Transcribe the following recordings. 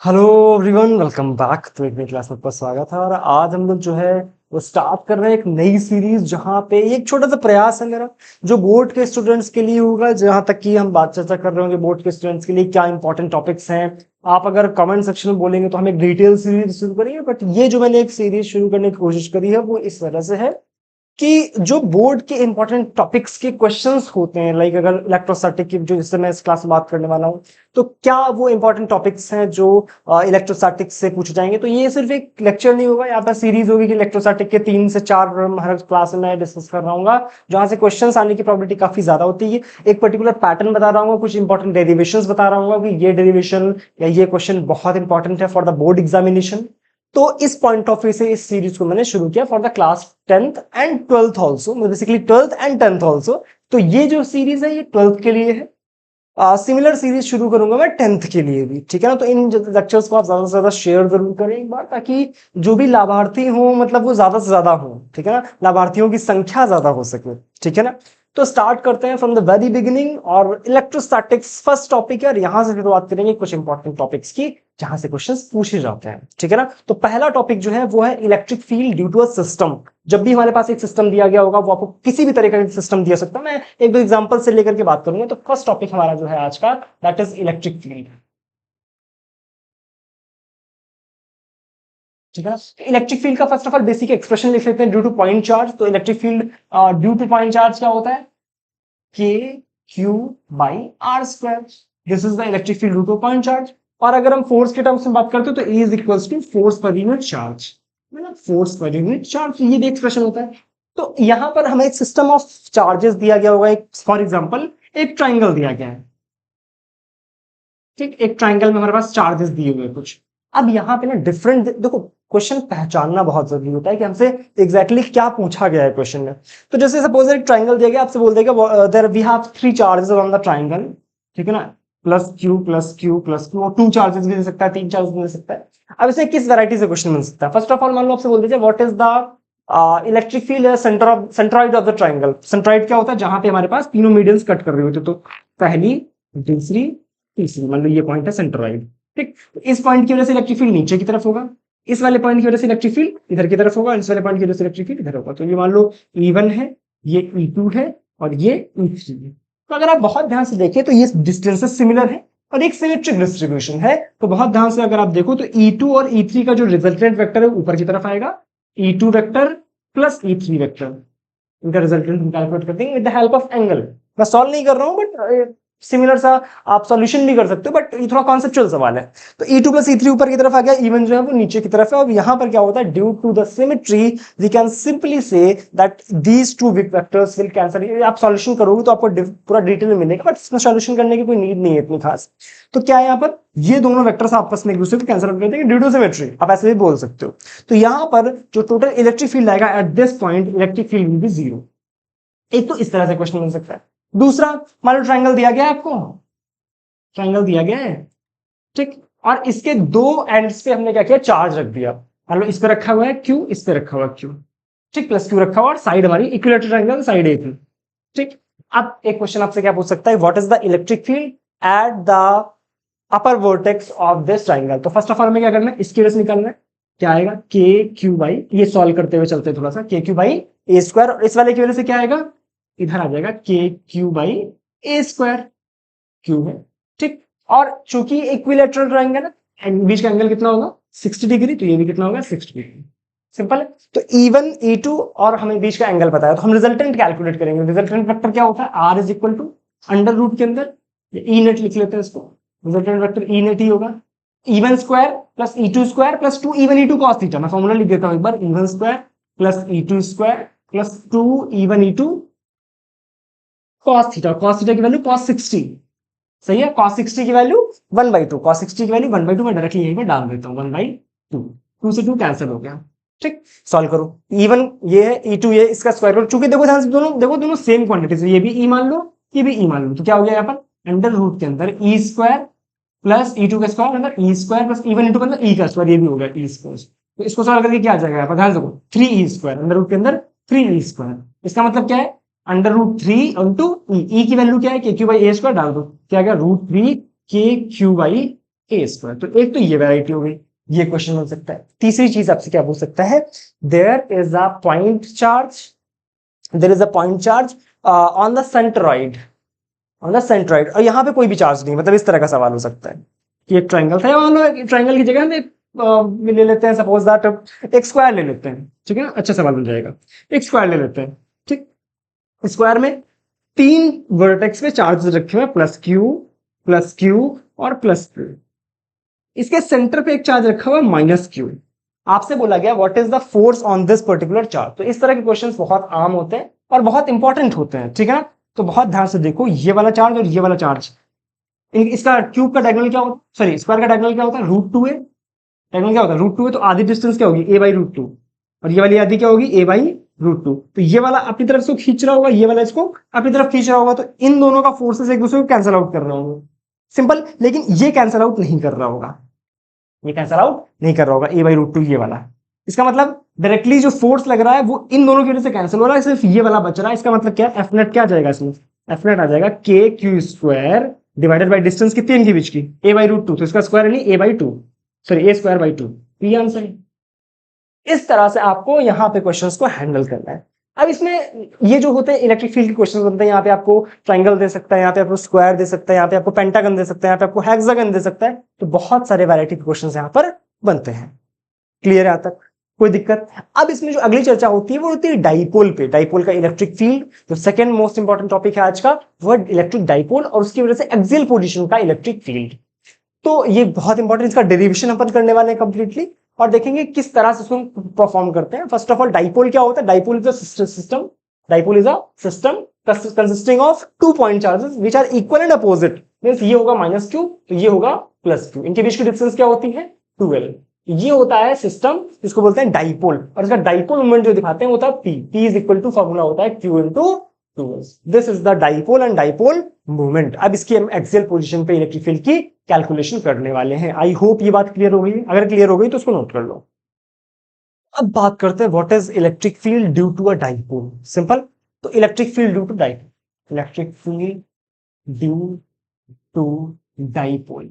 Hello everyone, welcome back. तो एक नई क्लास में आपका स्वागत है। और आज हम लोग जो है वो स्टार्ट कर रहे हैं एक नई सीरीज, जहां पे एक छोटा सा प्रयास है मेरा जो बोर्ड के स्टूडेंट्स के लिए होगा। जहां तक कि हम बात चर्चा कर रहे होंगे बोर्ड के स्टूडेंट्स के लिए क्या इंपॉर्टेंट टॉपिक्स हैं। आप अगर कमेंट सेक्शन में बोलेंगे तो हम एक डिटेल सीरीज शुरू करेंगे, बट ये जो मैंने एक सीरीज शुरू करने की कोशिश करी है वो इस वजह से है कि जो बोर्ड के इंपॉर्टेंट टॉपिक्स के क्वेश्चंस होते हैं, लाइक अगर इलेक्ट्रोस्टैटिक की जो जिससे मैं इस क्लास में बात करने वाला हूं, तो क्या वो इंपॉर्टेंट टॉपिक्स हैं जो इलेक्ट्रोस्टैटिक्स से पूछे जाएंगे। तो ये सिर्फ एक लेक्चर नहीं होगा, यहाँ पर सीरीज होगी कि इलेक्ट्रोस्टैटिक के 3 से 4 हर क्लास में मैं डिस्कस कर रहा हूँ, जहां से क्वेश्चंस आने की प्रोबेबिलिटी काफी ज्यादा होती है। एक पर्टिकुलर पैटर्न बता रहा हूँ, कुछ इंपॉर्टेंट डेरिवेशंस बता रहा हूँ कि ये डेरिवेशन या ये क्वेश्चन बहुत इंपॉर्टेंट है फॉर द बोर्ड एग्जामिनेशन। तो इस पॉइंट ऑफ व्यू से इस सीरीज को मैंने शुरू किया for the class 10th and 12th also, basically 12th and 10th also. तो ये जो सीरीज है ये 12th के लिए है। सिमिलर सीरीज शुरू करूंगा मैं 10th के लिए भी, ठीक है ना। तो इन लेक्चर्स को आप ज्यादा से ज्यादा शेयर जरूर करें एक बार, ताकि जो भी लाभार्थी हो मतलब वो ज्यादा से ज्यादा हो, ठीक है ना, लाभार्थियों की संख्या ज्यादा हो सके, ठीक है ना। तो स्टार्ट करते हैं फ्रॉम द वेरी बिगिनिंग, और इलेक्ट्रोस्टैटिक्स फर्स्ट टॉपिक है, और यहां से शुरुआत करेंगे कुछ इंपॉर्टेंट टॉपिक्स की जहां से क्वेश्चंस पूछे जाते हैं, ठीक है ना। तो पहला टॉपिक जो है वो है electric field due to a system. जब भी हमारे पास एक सिस्टम दिया गया होगा, वो आपको किसी भी तरह का सिस्टम दिया सकता है, मैं एक दो एग्जांपल से लेकर के बात करूंगा। तो फर्स्ट टॉपिक हमारा जो है आज का, दैट इज इलेक्ट्रिक फील्ड, ठीक है ना। इलेक्ट्रिक फील्ड का first of all basic expression लिख लेते हैं, ड्यू टू पॉइंट चार्ज। तो electric field due to point charge क्या होता है, K Q by R square. This is the electric field due to point charge. और अगर हम फोर्स के टर्म्स में बात करते हैं तो E is equals to force per unit charge, मतलब फोर्स पर यूनिट चार्ज, ये भी एक्सप्रेशन होता है। तो यहां पर हमें एक सिस्टम ऑफ चार्जेस दिया गया होगा। एक फॉर एग्जांपल एक ट्राइंगल दिया गया है, ठीक, एक ट्राइंगल में हमारे पास चार्जेस दिए हुए कुछ। अब यहाँ पे ना डिफरेंट, देखो क्वेश्चन पहचानना बहुत जरूरी होता है कि हमसे एग्जैक्टली क्या पूछा गया है क्वेश्चन में। तो जैसे सपोज एक ट्राइंगल दिया गया, आपसे बोल देगा there we have 3 charges on the triangle, ठीक है ना, plus Q plus Q plus Q, और 2 चार्जेस भी दे सकता है, 3 चार्जेस भी दे सकता है। अब इसे किस वैरायटी से क्वेश्चन बन सकता है। फर्स्ट ऑफ ऑल मान लो आपसे बोल दीजिए what is the electric field centroid of the triangle. Centroid क्या होता है, जहां पे हमारे पास तीनों मीडियंस कट कर रहे होते, तो पहली, दूसरी, तीसरी, मान लो ये पॉइंट है सेंट्रॉइड, ठीक। इस पॉइंट की वजह से इलेक्ट्रिक फील्ड नीचे की तरफ होगा, इस वाले पॉइंट की वजह से इलेक्ट्रिक फील्ड इधर की तरफ होगा, इस वाले पॉइंट की वजह से इलेक्ट्रिक फील्ड इधर होगा। तो ये मान लो E1 है, ये E2 है, और ये E3 है। तो अगर आप बहुत ध्यान से देखें तो ये डिस्टेंसेस सिमिलर है और एक सिमेट्रिक डिस्ट्रीब्यूशन है। तो बहुत ध्यान से अगर आप देखो तो E2 और E3 का जो रिजल्टेंट वेक्टर है ऊपर की तरफ आएगा, E2 vector plus E3 vector, इनका रिजल्टेंट हम कैलकुलेट करते हैं with the help of angle. मैं सॉल्व नहीं कर रहा हूं, बट सिमिलर सा आप सॉल्यूशन भी कर सकते हो, बट ये थोड़ा कॉन्सेप्चुअल सवाल है। तो E2 प्लस E3 ऊपर की तरफ आ गया, E1 जो है वो नीचे की तरफ है। और यहां पर क्या होता है, due to the symmetry we can simply say that these two vectors will cancel. आप सॉल्यूशन करोगे तो आपको पूरा डिटेल में मिलेगा, बट इसमें सॉल्यूशन करने की कोई नीड नहीं है इतनी खास। तो क्या है यहाँ पर, ये दोनों वेक्टर्स आपस में एक दूसरे को कैंसिल करते हैं ड्यू टू सिमेट्री, आप ऐसे भी बोल सकते हो। तो यहां पर जो टोटल इलेक्ट्रिक फील्ड आएगा at this point, electric field will be 0। एक तो इस तरह से क्वेश्चन बन सकता है। दूसरा, मान लो ट्राइंगल दिया गया है आपको, ट्राइंगल दिया गया है, ठीक, और इसके दो एंड्स पे हमने क्या किया, चार्ज रख दिया। मान लो इस पे रखा हुआ है Q, इस पे रखा हुआ है Q, ठीक, प्लस Q रखा हुआ, और साइड हमारी इक्विलेटरल ट्राइंगल साइड ए थी, ठीक। अब एक क्वेश्चन आपसे क्या पूछ सकता है, what is the electric field at the upper vertex of this triangle. तो फर्स्ट ऑफ ऑल हमें क्या करना है, इसकी वजह से निकालना है, क्या आएगा, के क्यू बाई, ये सॉल्व करते हुए चलते हैं थोड़ा सा, के क्यू बाई ए स्क्वायर, और इस वाले की वजह से क्या आएगा, इधर आ जाएगा के Q by A square, Q है, ठीक। और चूंकि इक्विलेटरल ट्राइंगल है, बीच का एंगल कितना होगा 60 डिग्री, तो ये भी कितना होगा 60 डिग्री, सिंपल है। तो E1 E2 और हमें बीच का एंगल पता है, तो हम रिजल्टेंट कैलकुलेट करेंगे। रिजल्टेंट वेक्टर क्या होता है, R is equal to under root के अंदर E नेट लिख लेते हैं इसको, रिजल्टेंट वेक्टर E नेट ही होगा, E1 square plus E2 square plus 2 E1 E2 cos theta. मैं फॉर्मूला लिख देता हूं एक बार, E1 square plus E2 square plus 2 E1 E2 cos theta. cos theta की वैल्यू cos 60, सही है। cos 60 की वैल्यू 1/2, cos 60 की वैल्यू 1/2 मैं डायरेक्टली यहीं पे डाल देता हूं, 1/2, 2 से 2 कैंसिल हो गया, ठीक। सॉल्व करो, E1 ये है, E2 ये, इसका स्क्वायर करो। चूंकि देखो ध्यान से, दोनों देखो दोनों सेम क्वांटिटीज है, ये भी E मान लो, ये भी E मान लो, तो क्या हो गया यहाँ पर, अंडर रूट के अंदर E स्क्वायर प्लस E2 का स्क्वायर अंदर E square plus E1 E2 के अंदर E का स्क्वायर, ये भी हो गया E स्क्वायर। तो इसको सॉल्व करके क्या आ जाएगा यहाँ पर, ध्यान देखो, 3E स्क्वायर, अंडर रूट के अंदर 3E स्क्वायर। इसका मतलब क्या है, अंडर रूट 3 इंटू E की वैल्यू क्या है, K Q by A square डाल दो, क्या आ गया, √3 के क्यू बाई ए स्क्वायर। तो एक तो ये वैरायटी हो गई, ये क्वेश्चन हो सकता है। तीसरी चीज आपसे क्या पूछ सकता है, there is a point charge, there is a point charge on the centroid, on the centroid, और यहाँ पे कोई भी चार्ज नहीं, मतलब इस तरह का सवाल हो सकता है कि एक ट्राइंगल था, मान लो ट्राइंगल की जगह में ले लेते हैं सपोज दैट एक स्क्वायर ले लेते हैं, ठीक है ना, अच्छा सवाल बन जाएगा। एक स्क्वायर ले लेते हैं, ठीक, स्क्वायर में 3 वर्टेक्स पे चार्ज रखे हुए, प्लस क्यू और प्लस क्यू। इसके सेंटर पे एक चार्ज रखा हुआ है -q। आपसे बोला गया what is the force on this particular charge. तो इस तरह के क्वेश्चंस बहुत आम होते हैं और बहुत इंपॉर्टेंट होते हैं, ठीक है ना। तो बहुत ध्यान से देखो, ये वाला चार्ज और ये वाला चार्ज, इसका क्यूब का डायगोनल क्या होता है, सॉरी स्क्वायर का डायगोनल क्या होता है, √2 है। डायगोनल क्या होता है, √2 है, तो आधी डिस्टेंस क्या होगी, a/√2, और ये वाली आधी क्या होगी, a/√2। तो ये वाला अपनी तरफ से खींच रहा होगा, ये वाला इसको अपनी तरफ खींच रहा होगा, तो इन दोनों का फोर्सेस एक दूसरे को कैंसिल आउट कर रहे होंगे, सिंपल। लेकिन ये कैंसिल आउट नहीं कर रहा होगा, ये कैंसिल आउट नहीं कर रहा होगा a/√2 ये वाला। इसका मतलब डायरेक्टली जो फोर्स लग रहा है वो इन दोनों की वजह से कैंसिल हो रहा है, सिर्फ ये वाला बच रहा है। इसका मतलब क्या है, एफ नेट क्या आ जाएगा इसमें, एफ नेट आ जाएगा kq² डिवाइडेड बाय डिस्टेंस कितनी इनके बीच की, a/√2, तो इसका स्क्वायर यानी a/2, सॉरी a²/2, ये आंसर है। इस तरह से आपको यहाँ पे क्वेश्चंस को हैंडल करना है। अब इसमें ये जो होते हैं इलेक्ट्रिक फील्ड के क्वेश्चंस बनते हैं, यहाँ पे आपको ट्राइंगल दे सकता है, यहाँ पे आपको स्क्वायर दे सकता है, यहाँ पे आपको पेंटागन दे सकता है, यहाँ पे आपको हेक्सागन दे सकता है, तो बहुत सारे वैरायटी के क्वेश्चंस यहाँ पर बनते हैं। क्लियर है यहाँ तक, कोई दिक्कत। अब इसमें जो अगली चर्चा होती है वो होती है डाइपोल पे, डाइपोल का इलेक्ट्रिक फील्ड। जो सेकंड मोस्ट इंपॉर्टेंट टॉपिक है आज का वो इलेक्ट्रिक डाइपोल और उसकी वजह से एक्सियल पोजीशन का इलेक्ट्रिक फील्ड। तो ये बहुत इंपॉर्टेंट, इसका डेरिवेशन अपन करने वाले हैं कंप्लीटली, और देखेंगे किस तरह से उसको परफॉर्म करते हैं। फर्स्ट ऑफ ऑल डाइपोल क्या होता है, dipole is a system, dipole is a system consisting of 2 point charges which are equal and opposite. Means ये होगा -q तो ये होगा +q, इनके बीच की डिस्टेंस क्या होती है, 2l। ये होता है सिस्टम जिसको बोलते हैं डाइपोल, और इसका डाइपोल मोमेंट जो दिखाते हैं वो होता है p is equal to, formula होता है q into 2s। This is the dipole and dipole movement. अब इसकी हम एक्सियल पोजीशन पे इलेक्ट्रिक फील्ड की कैलकुलेशन करने वाले हैं। आई होप ये बात क्लियर हो गई, अगर क्लियर हो गई तो उसको नोट कर लो। अब बात करते हैं what is electric field due to a dipole. Simple, तो electric field due to dipole, electric field due to dipole,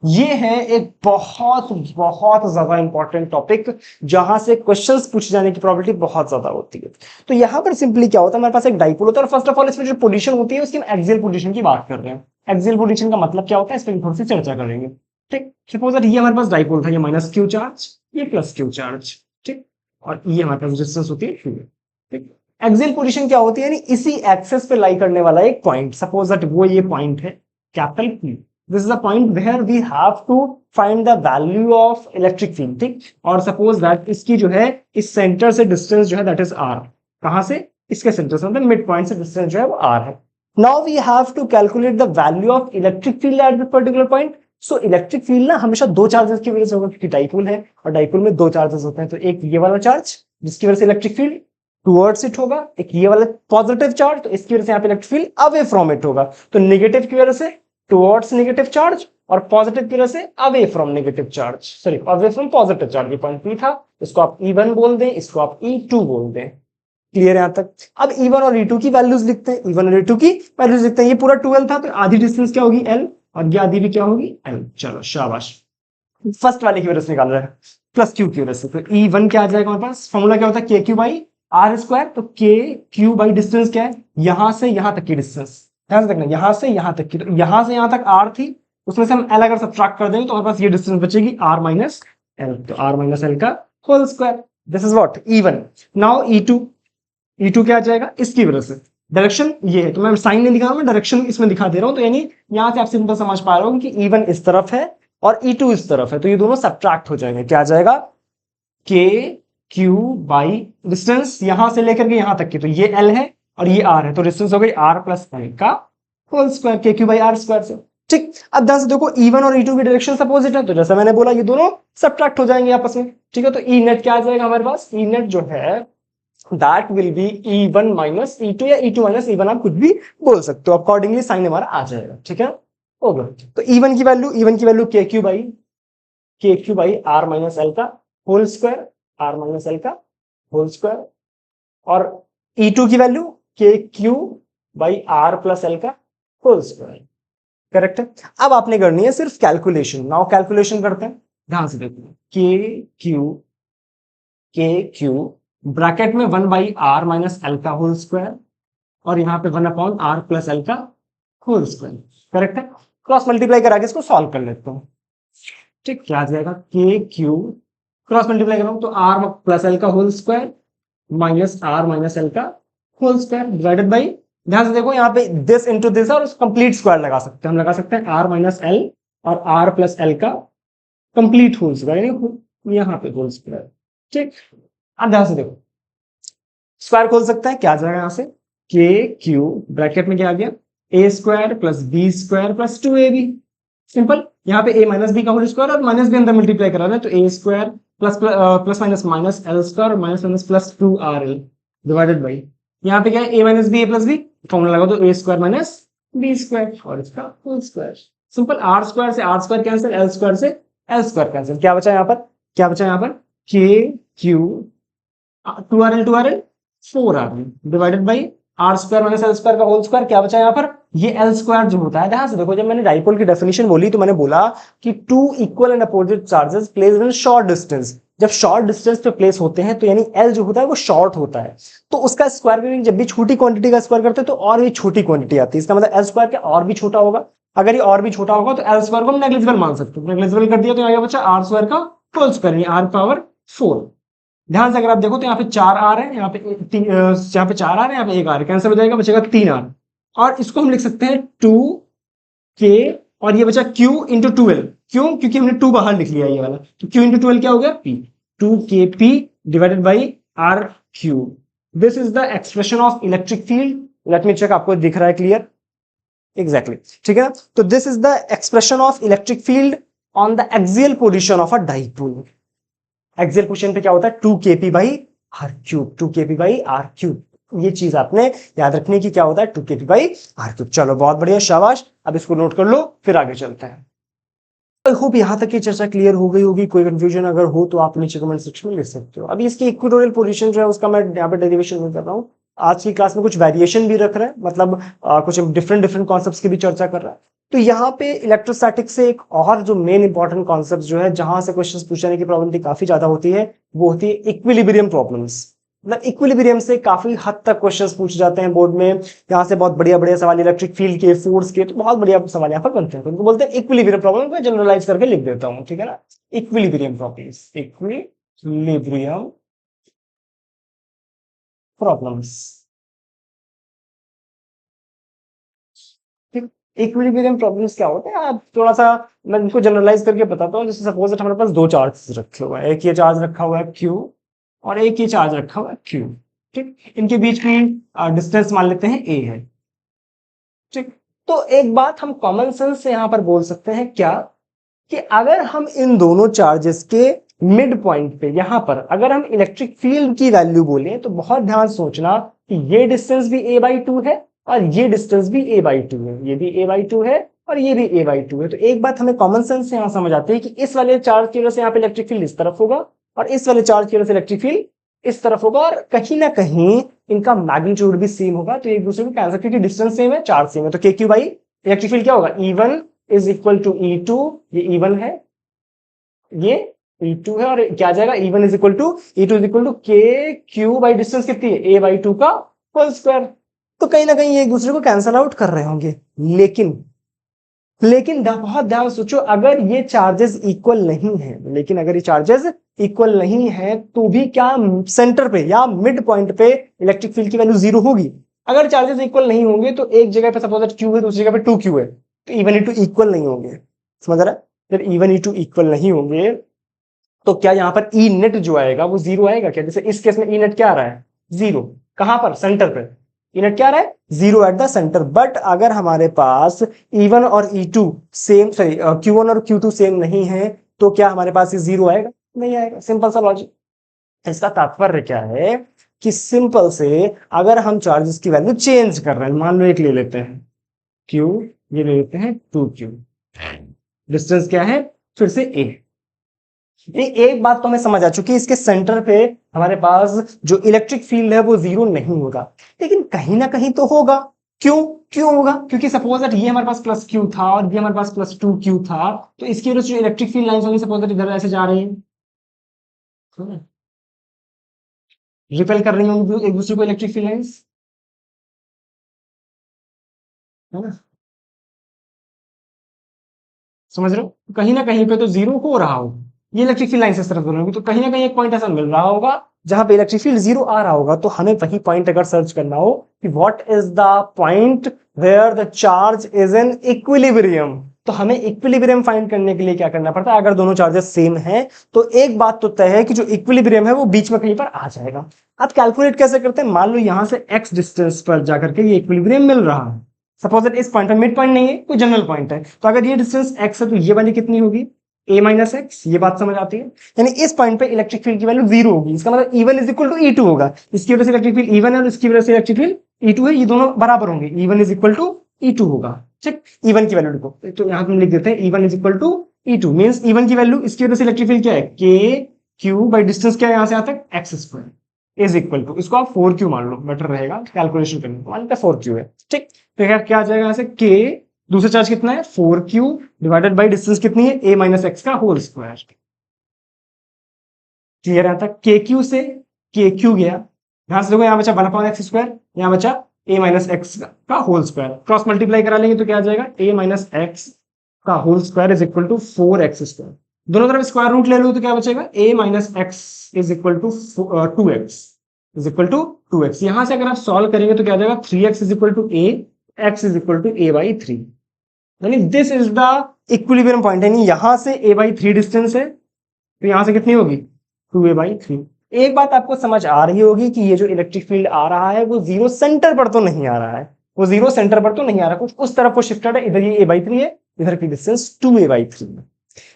ये है एक बहुत बहुत ज्यादा इंपॉर्टेंट टॉपिक जहां से क्वेश्चंस पूछे जाने की प्रोबेबिलिटी बहुत ज्यादा होती है। तो यहां पर सिंपली क्या होता है, हमारे पास एक डाइपोल होता है, और फर्स्ट ऑफ ऑल इसमें जो पोजीशन होती है उसकी हम एक्सियल पोजीशन की बात कर रहे हैं। एक्सियल पोजीशन का मतलब क्या होता है, इस पर थोड़ी सी चर्चा करेंगे। ठीक, सपोज दैट ये हमारे पास डाइपोल था, ये -q चार्ज, ये +q चार्ज, ठीक, और ये हमारे पास रेजिस्टेंस होती है q। ठीक, एक्सियल पोजीशन क्या होती है, यानी इसी एक्सेस पे लाई करने वाला एक पॉइंट, सपोज दैट वो ये पॉइंट है capital P। This is the point where we have to find the value of electric field, ठीक। और सपोज दैट इसकी जो है इस सेंटर से डिस्टेंस जो है दैट इज r, कहां से, इसके सेंटर से, मतलब मिड पॉइंट से डिस्टेंस जो है वो r है। Now we have to calculate the value of electric field at this particular point. So electric field ना हमेशा दो चार्जेस की वजह से होगा, क्योंकि डाइपोल है और डाइपोल में दो चार्जेस होते हैं। तो एक ये वाला चार्ज जिसकी वजह से इलेक्ट्रिक फील्ड टुवर्ड्स इट होगा, एक ये वाला पॉजिटिव चार्ज, तो इसकी वजह से यहाँ पे electric field away from it होगा। तो नेगेटिव की वजह से टुवर्ड्स नेगेटिव चार्ज, और पॉजिटिव की वजह से away from negative charge, sorry away from positive charge. ये पॉइंट P था, इसको आप E1 बोल दें, इसको आप E2 बोल दें। क्लियर है यहां तक। अब E1 और E2 की वैल्यूज लिखते हैं, E1 और E2 की वैल्यूज लिखते हैं। ये पूरा 12 था, तो आधी डिस्टेंस क्या होगी, L, और ये आधी भी क्या होगी, L। चलो शाबाश, फर्स्ट वाले की वजह से निकाल रहे हैं, +q की वजह से। तो E1 क्या आ जाएगा हमारे पास, फॉर्मूला क्या होता है, KQ/R²। तो KQ बाई डिस्टेंस क्या है, यहां से यहां तक की डिस्टेंस, ध्यान से देखना, यहां से यहां तक की, तो यहां से यहां तक R थी, उसमें से हम L अगर सब्ट्रैक्ट कर देंगे तो हमारे पास ये डिस्टेंस बचेगी R माइनस L, तो R माइनस L का whole square. This is what E1। Now E2, E2 क्या आ जाएगा, इसकी वजह से डायरेक्शन ये है, तो मैं साइन नहीं दिखा रहा हूं, मैं डायरेक्शन इसमें दिखा दे रहा हूं। तो यानी यहां से आप सिंपल समझ पा रहे हो कि E1 इस तरफ है और E2 इस तरफ है, तो ये दोनों सब्ट्रैक्ट हो जाएंगे। क्या आ जाएगा, KQ बाई डिस्टेंस यहां से लेकर के यहां तक की, तो ये L है और ये R है, तो डिस्टेंस हो गई R प्लस L का होल स्क्वायर, KQ/R² से। ठीक, अब ध्यान से देखो E1 और E2 की डायरेक्शन अपोजिट है, तो जैसा मैंने बोला ये दोनों सब्ट्रैक्ट हो जाएंगे आपस में। ठीक है, तो E नेट क्या आ जाएगा हमारे पास, E नेट जो है that will be E1 minus E2 या E2 माइनस E1, आप कुछ भी बोल सकते हो, अकॉर्डिंगली साइन हमारा आ जाएगा। ठीक है, हो गया। तो E1 की value KQ by R minus L का whole square, R minus L का होल स्क्वायर, और E2 की value KQ by R plus L का होल स्क्वायर। करेक्ट है। अब आपने करनी है सिर्फ कैलकुलेशन। नाउ कैलकुलेशन करते हैं, ध्यान से देखो। के क्यू ब्रैकेट में 1/r माइनस एल का होल स्क्वायर और यहाँ पे 1/r प्लस एल का होल स्क्वायर, करेक्ट है। क्रॉस मल्टीप्लाई करा के इसको सॉल्व कर लेते हैं। ठीक, क्या आ जाएगा, के क्यू क्रॉस मल्टीप्लाई कराऊं तो r प्लस एल का whole square minus r minus L का होल स्क्वायर डिवाइडेड बाई, ध्यान से देखो यहाँ पे दिस इंटू दिस और कंप्लीट स्क्वायर लगा सकते हैं। हम लगा सकते हैं r माइनस एल और r प्लस एल का कंप्लीट होल स्क्वायर, यानी यहाँ पे होल स्क्वायर। ठीक, अब ध्यान से देखो, स्क्वायर खोल सकते हैं, क्या आ जाएगा यहाँ से, के क्यू ब्रैकेट में क्या आ गया, a square plus b square plus 2ab। Simple, यहाँ पे a माइनस बी का होल स्क्वायर और माइनस बी अंदर मल्टीप्लाई करा रहे हैं, तो a square plus plus minus minus L square और minus minus plus 2rl divided by, यहाँ पे क्या है, a minus b a plus b, formula लगा दो, a square minus b square और इसका whole square. Simple, r square से are square cancel, L square से एल स्क्वायर कैंसिल, क्या बचा यहाँ पर, क्या बचा यहाँ पर, K Q 2rl 4rl divided by R square minus L square का होल स्क्वायर, क्या बचा यहाँ पर, ये एल स्क्वायर जो होता है। ध्यान से देखो, जब मैंने डाइपोल की डेफिनेशन बोली तो मैंने बोला कि two equal and opposite charges placed in short distance, जब शॉर्ट डिस्टेंस पे प्लेस होते हैं तो यानी एल जो होता है वो शॉर्ट होता है, तो उसका स्क्वायर भी जब भी छोटी क्वांटिटी का स्क्वायर करते हैं तो और भी छोटी क्वांटिटी आती है। इसका मतलब एल स्क्वायर क्या और भी छोटा होगा, अगर ये और भी छोटा होगा तो एल स्क्वायर को हम नेग्लिजिबल मान सकते हैं। नेग्लिजिबल कर दिया तो यहाँ बचा आर स्क्वायर का होल स्क्वायर, आर पावर 4। ध्यान से अगर आप देखो तो यहाँ पे 4r है, यहाँ पे 4r है, यहाँ पे 1r कैंसिल हो जाएगा, बचेगा 3r और इसको हम लिख सकते हैं 2k और ये बचा q इंटू 2l। क्यों, क्योंकि हमने 2 बाहर लिख लिया ये वाला, तो q इंटू 2l क्या हो गया, p, 2kp divided by r cube. This is the expression of electric field. Let me check, आपको दिख रहा है क्लियर, एग्जैक्टली ठीक है। तो this is the expression of electric field on the axial position of a dipole. Axial position पे क्या होता है, 2kp by R cube, 2kp by R cube. ये चीज आपने याद रखनी की, क्या होता है 2kp बाई आर क्यूब। चलो बहुत बढ़िया, शाबाश, अब इसको नोट कर लो, फिर आगे चलते हैं। आई होप यहां तक की चर्चा क्लियर हो गई होगी। कोई कंफ्यूजन अगर हो तो आप नीचे कमेंट सेक्शन में लिख सकते हो। अभी इसकी इक्वेटोरियल पोजीशन जो है उसका मैं यहाँ पे डेरिवेशन में कर रहा हूँ। आज की क्लास में कुछ वेरिएशन भी रख रहा है, मतलब कुछ डिफरेंट डिफरेंट कॉन्सेप्ट्स की भी चर्चा कर रहा है। तो यहाँ पे इलेक्ट्रोस्टैटिक से एक और जो मेन इंपॉर्टेंट कॉन्सेप्ट जो है, जहां से क्वेश्चंस पूछने की प्रोबेबिलिटी काफी ज्यादा होती है, वो होती है इक्विलिब्रियम प्रॉब्लम्स। मतलब इक्विलिब्रियम से काफी हद तक क्वेश्चंस पूछे जाते हैं बोर्ड में। यहाँ से बहुत बढ़िया बढ़िया सवाल इलेक्ट्रिक फील्ड के, फोर्स के, तो बहुत बढ़िया सवाल यहाँ पर बनते हैं। तो उनको बोलते हैं इक्विलिब्रियम प्रॉब्लम, को जनरलाइज करके लिख देता हूँ, ठीक है ना। Equilibrium problems, equilibrium problems, equilibrium problems क्या होते हैं, आप थोड़ा सा मैं इनको जनरलाइज करके बताता हूँ। जैसे सपोज हमारे पास दो चार्ज रखे हुए हैं, एक ये चार्ज रखा हुआ है Q और एक ये चार्ज रखा हुआ है Q। ठीक, इनके बीच में डिस्टेंस मान लेते हैं A है। ठीक, तो एक बात हम कॉमन सेंस से यहां पर बोल सकते हैं क्या, कि अगर हम इन दोनों चार्जेस के मिड पॉइंट पे यहां पर अगर हम इलेक्ट्रिक फील्ड की वैल्यू बोले, तो बहुत ध्यान सोचना कि ये डिस्टेंस भी a/2 है और ये डिस्टेंस भी a/2 है, ये भी a/2 है और ये भी a/2 है। तो एक बात हमें कॉमन सेंस से यहां समझ आती है कि इस वाले चार्ज की वजह से यहाँ पे इलेक्ट्रिक फील्ड इस तरफ होगा और इस वाले चार्ज की वजह से इलेक्ट्रिक फील्ड इस तरफ होगा, और कहीं ना कहीं इनका मैग्नीट्यूड भी सेम होगा। तो एक दूसरे को कैंसिल, क्योंकि डिस्टेंस सेम है, चार्ज सेम है। तो KQ बाई इलेक्ट्रिक फील्ड क्या होगा, E1 is equal to E2, ये E1 है, ये E2 है, और क्या आ जाएगा, E1 is equal to E2 is equal to KQ by distance कितनी है, a/2 का होल स्क्वायर। तो कहीं ना कहीं ये एक दूसरे को कैंसिल आउट कर रहे होंगे, लेकिन बहुत ध्यान सोचो, अगर ये चार्जेस इक्वल नहीं है, लेकिन अगर ये चार्जेस इक्वल नहीं है तो भी क्या सेंटर पे या मिड पॉइंट पे इलेक्ट्रिक फील्ड की वैल्यू 0 होगी। अगर चार्जेस इक्वल नहीं होंगे तो एक जगह पे सपोज Q है, दूसरी जगह पे 2Q है, तो E1 E2 इक्वल नहीं होंगे, समझ रहा है। जब E1 E2 इक्वल नहीं होंगे तो क्या यहाँ पर E नेट जो आएगा वो 0 आएगा क्या। जैसे इस केस में E नेट क्या आ रहा है, 0, कहां पर, सेंटर पे, E नेट क्या आ रहा है, 0 एट द सेंटर। बट अगर हमारे पास E1 और E2 सेम, सॉरी Q1 और Q2 सेम नहीं है, तो क्या हमारे पास ये 0 आएगा, नहीं आएगा। सिंपल सा लॉजिक। इसका तात्पर्य क्या है कि सिंपल से अगर हम चार्जेस की वैल्यू चेंज कर रहे हैं, मान लो एक ले लेते हैं Q, ये ले लेते हैं 2Q, डिस्टेंस क्या है फिर से A। एक बात तो हमें समझ आ चुकी है, इसके सेंटर पे हमारे पास जो इलेक्ट्रिक फील्ड है वो 0 नहीं होगा, लेकिन कहीं ना कहीं तो होगा। क्यों क्यों होगा? क्योंकि सपोज दैट ये हमारे पास प्लस क्यू था और ये हमारे पास प्लस 2 क्यू था, तो इसकी वजह से जो इलेक्ट्रिक फील्ड लाइंस होंगी सपोज दैट इधर ऐसे जा रही है, रिपेल कर रही होंगी एक दूसरे को इलेक्ट्रिक फील्ड लाइंस, है ना? समझ रहे हो? कहीं ना कहीं पे तो जीरो हो रहा हो, ये इलेक्ट्रिक फील्ड लाइन से इस तरफ होगी, तो कहीं ना कहीं एक पॉइंट ऐसा मिल रहा होगा जहां पे इलेक्ट्रिक फील्ड जीरो आ रहा होगा। तो हमें वही पॉइंट अगर सर्च करना हो कि what is the point where the charge is in equilibrium, तो हमें इक्विलिब्रियम फाइंड करने के लिए क्या करना पड़ता है? अगर दोनों चार्जेस सेम हैं तो एक बात तो तय है कि जो इक्विलिब्रियम है वो बीच में कहीं पर आ जाएगा। अब कैलकुलेट कैसे करते हैं? मान लो यहां से x डिस्टेंस पर जाकर के ये इक्विलिब्रियम मिल रहा है, सपोज दैट इस पॉइंट पर मिड पॉइंट नहीं है, कोई जनरल पॉइंट है, तो अगर ये डिस्टेंस x है तो ये वाली कितनी होगी? a minus x. ये बात समझ आती है? यानी इस पॉइंट पे इलेक्ट्रिक फील्ड की वैल्यू जीरो होगी, इसका मतलब E1 is equal to E2 होगा। इसकी वजह से इलेक्ट्रिक फील्ड E1 है और इसकी वजह से इलेक्ट्रिक फील्ड E2 है, ये दोनों बराबर होंगे, E1 is equal to E2 होगा। ठीक, E1 की वैल्यू लिखो, तो यहां हम लिख देते हैं E1 is equal to E2 means E1 की वैल्यू, इसकी वजह से इलेक्ट्रिक फील्ड क्या है? k q बाई डिस्टेंस क्या है यहां से यहां तक? x square is equal to, इसको आप 4q मान लो, बेटर रहेगा कैलकुलेशन करने को, मान लो 4q है। ठीक, तो क्या आ जाएगा यहां से? k, दूसरा चार्ज कितना है? 4q डिवाइडेड बाई डिस्टेंस कितनी है? a माइनस एक्स का होल स्क्वायर। क्लियर है तक? के क्यू से के क्यू गया, यहां से देखो, यहाँ बचा 1/x², यहाँ बचा a माइनस एक्स का होल स्क्वायर, क्रॉस मल्टीप्लाई करा लेंगे तो क्या आ जाएगा? a माइनस एक्स का whole square is equal to 4x²। दोनों तरफ स्क्वायर रूट ले लो तो क्या बचेगा? a minus X is equal to 2x is equal to 2x। यहां से अगर आप सॉल्व करेंगे तो क्या आ जाएगा? 3x is equal to a, x is equal to a/3। यानी this is the equilibrium point, यानी यहां से a/3 डिस्टेंस है, तो यहां से कितनी होगी? 2a/3। एक बात आपको समझ आ रही होगी कि ये जो इलेक्ट्रिक फील्ड आ रहा है वो जीरो सेंटर पर तो नहीं आ रहा है, वो जीरो सेंटर पर तो नहीं आ रहा, कुछ उस तरफ को शिफ्टेड है, इधर ये a/3 है, इधर की डिस्टेंस 2a/3 है।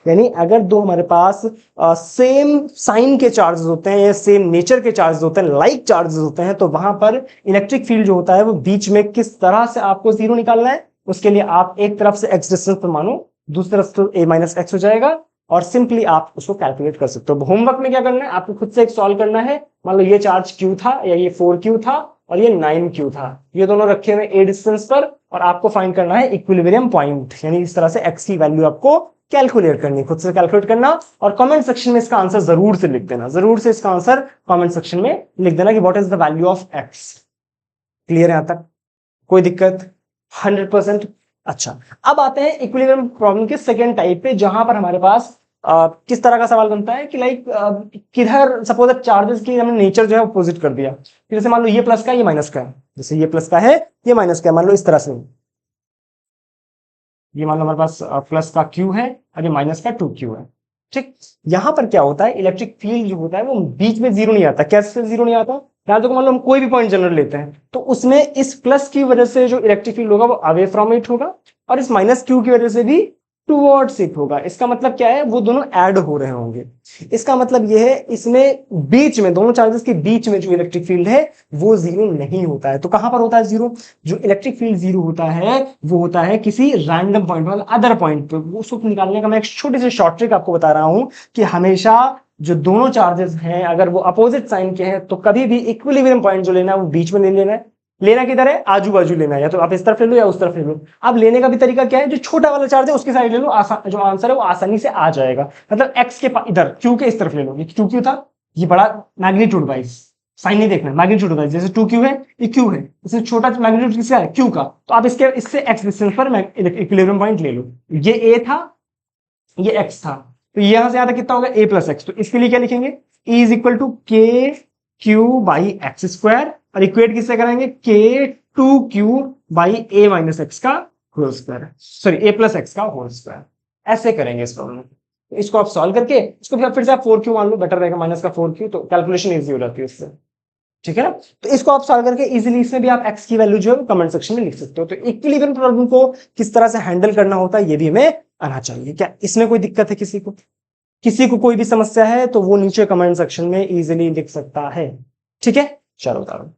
यानी अगर दो हमारे पास सेम साइन के चार्जेस होते हैं या सेम नेचर के चार्जेस होते हैं, लाइक चार्जेस होते हैं, तो वहां पर इलेक्ट्रिक फील्ड जो होता है वो बीच में किस तरह से आपको जीरो निकालना है, उसके लिए आप एक तरफ से x डिस्टेंस पर मानो, दूसरी तरफ तो a माइनस एक्स हो जाएगा, और सिंपली आप उसको कैलकुलेट कर सकते हो। होमवर्क में क्या करना है? आपको खुद से एक सॉल्व करना है। मान लो ये चार्ज q था या ये 4q था और ये 9q था, ये दोनों रखे हुए a डिस्टेंस पर, और आपको फाइंड करना है इक्विलिब्रियम पॉइंट, यानी इस तरह से x की वैल्यू आपको कैलकुलेट करनी, खुद से कैलकुलेट करना, और कमेंट सेक्शन में इसका आंसर जरूर से लिख देना, जरूर से इसका आंसर कमेंट सेक्शन में लिख देना कि what is the value of x। Clear है यहां तक? कोई दिक्कत? 100%। अच्छा, अब आते हैं इक्विलिब्रियम प्रॉब्लम के सेकेंड टाइप पे, जहां पर हमारे पास किस तरह का सवाल बनता है कि लाइक किधर सपोज चार्जेस की हमने नेचर जो है अपोजिट कर दिया, जैसे मान लो ये प्लस का ये माइनस का है, जैसे ये प्लस का है ये माइनस का है, मान लो इस तरह से, ये मान लो हमारे पास प्लस का q है और ये माइनस का 2q है। ठीक, यहां पर क्या होता है? इलेक्ट्रिक फील्ड जो होता है वो बीच में जीरो नहीं आता। कैसे जीरो नहीं आता? यहां तो मान लो हम कोई भी पॉइंट जनरल लेते हैं तो उसमें इस प्लस की वजह से जो इलेक्ट्रिक फील्ड होगा वो अवे फ्रॉम इट होगा, और इस माइनस क्यू की वजह से भी टुवर्ड्स इट होगा। इसका मतलब क्या है? वो दोनों ऐड हो रहे होंगे। इसका मतलब यह है इसमें बीच में, दोनों चार्जेस के बीच में जो इलेक्ट्रिक फील्ड है वो जीरो नहीं होता है। तो कहां पर होता है जीरो? जो इलेक्ट्रिक फील्ड जीरो होता है वो होता है किसी रैंडम पॉइंट, मतलब अदर पॉइंट पे। उसको निकालने का मैं एक छोटी सी शॉर्ट ट्रिक आपको बता रहा हूं कि हमेशा जो दोनों चार्जेस हैं अगर वो अपोजिट साइन के हैं तो कभी भी इक्विलिब्रियम पॉइंट जो लेना है वो बीच में नहीं लेना है। लेना किधर है? आजू बाजू लेना है, या तो आप इस तरफ ले लो या उस तरफ ले लो। अब लेने का भी तरीका क्या है? जो छोटा वाला चार्ज है उसकी साइड ले लो, जो आंसर है वो आसानी से आ जाएगा। मतलब एक्स के इधर क्यू के इस तरफ ले लो, ये 2q था, ये बड़ा मैग्नीट्यूड वाइज, साइन नहीं देखना, मैग्नीट्यूड वाइज, जैसे 2q है ये q है, इससे छोटा मैग्नीट्यूड किसका है? q का। तो आप इसके इससे x डिस्टेंस पर इक्विलिब्रियम पॉइंट ले लो। ये a था, ये x था, तो यहां से यहां तक कितना होगा? a plus x. तो इसके लिए क्या लिखेंगे? e is equal to k Q by x square, और इक्वेट किससे कराएंगे? K 2q by a minus x का whole square, sorry a plus x का होल स्क्वायर। ऐसे करेंगे इस प्रॉब्लम को। इसको आप सॉल्व करके इसको फिर से आप 4q मान लो, बेटर रहेगा, माइनस का 4q, तो कैलकुलेशन इजी हो जाती है उससे। ठीक है ना? तो इसको आप सॉल्व करके इजीली, इसमें भी आप x की वैल्यू जो है कमेंट सेक्शन में लिख सकते हो। तो इक्विलिब्रियम प्रॉब्लम को किस तरह से हैंडल करना होता है ये भी हमें आना चाहिए। क्या इसमें कोई दिक्कत है किसी को? किसी को कोई भी समस्या है तो वो नीचे कमेंट सेक्शन में इजीली लिख सकता है। ठीक है, चलो बताओ।